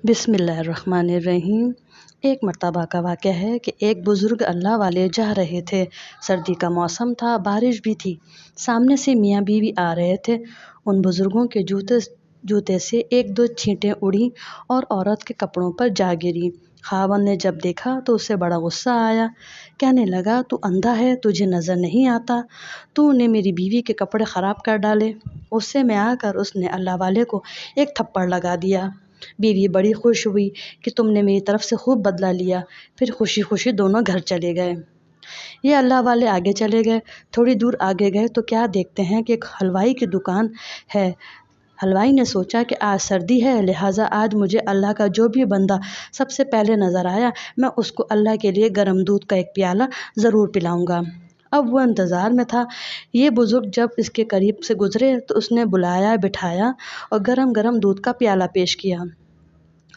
बिस्मिल्लाहिर्रहमानिर्रहीम। एक मर्तबा का वाक़या है कि एक बुज़ुर्ग अल्लाह वाले जा रहे थे। सर्दी का मौसम था, बारिश भी थी। सामने से मियाँ बीवी आ रहे थे। उन बुज़ुर्गों के जूते से एक दो छींटें उड़ी और औरत के कपड़ों पर जा गिरी। खावंद ने जब देखा तो उसे बड़ा गुस्सा आया। कहने लगा, तू अंधा है, तुझे नज़र नहीं आता? तूने मेरी बीवी के कपड़े ख़राब कर डाले। गुस्से में आकर उसने अल्लाह वाले को एक थप्पड़ लगा दिया। बीवी बड़ी खुश हुई कि तुमने मेरी तरफ से खूब बदला लिया। फिर खुशी खुशी दोनों घर चले गए। ये अल्लाह वाले आगे चले गए। थोड़ी दूर आगे गए तो क्या देखते हैं कि एक हलवाई की दुकान है। हलवाई ने सोचा कि आज सर्दी है, लिहाजा आज मुझे अल्लाह का जो भी बंदा सबसे पहले नज़र आया, मैं उसको अल्लाह के लिए गर्म दूध का एक प्याला ज़रूर पिलाऊंगा। अब वो इंतज़ार में था। ये बुज़ुर्ग जब इसके करीब से गुज़रे तो उसने बुलाया, बिठाया और गरम गरम दूध का प्याला पेश किया।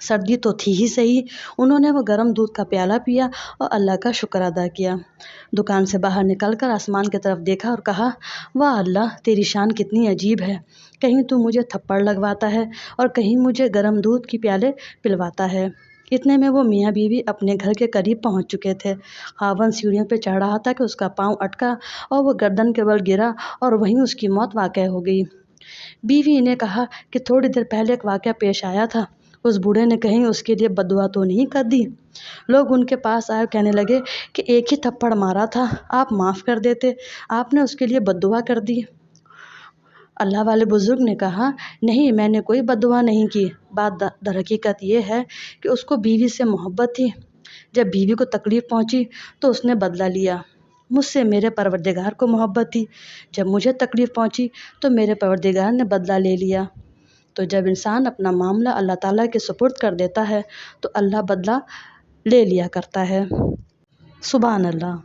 सर्दी तो थी ही सही, उन्होंने वो गर्म दूध का प्याला पिया और अल्लाह का शुक्र अदा किया। दुकान से बाहर निकलकर आसमान की तरफ देखा और कहा, वाह अल्लाह, तेरी शान कितनी अजीब है। कहीं तू मुझे थप्पड़ लगवाता है और कहीं मुझे गर्म दूध की प्याले पिलवाता है। इतने में वो मियाँ बीवी अपने घर के करीब पहुंच चुके थे। खावंद सीढ़ियों पर चढ़ रहा था कि उसका पाँव अटका और वो गर्दन के बल गिरा और वहीं उसकी मौत वाक़ हो गई। बीवी ने कहा कि थोड़ी देर पहले एक वाक़या पेश आया था, उस बूढ़े ने कहीं उसके लिए बद्दुआ तो नहीं कर दी। लोग उनके पास आए, कहने लगे कि एक ही थप्पड़ मारा था, आप माफ़ कर देते, आपने उसके लिए बद्दुआ कर दी। अल्लाह वाले बुज़ुर्ग ने कहा, नहीं, मैंने कोई बद्दुआ नहीं की। बात दरहकीकत ये है कि उसको बीवी से मोहब्बत थी। जब बीवी को तकलीफ़ पहुंची तो उसने बदला लिया। मुझसे मेरे परवरदिगार को मोहब्बत थी। जब मुझे तकलीफ़ पहुंची तो मेरे परवरदिगार ने बदला ले लिया। तो जब इंसान अपना मामला अल्लाह ताला के सुपुर्द कर देता है तो अल्लाह बदला ले लिया करता है। सुभान अल्लाह।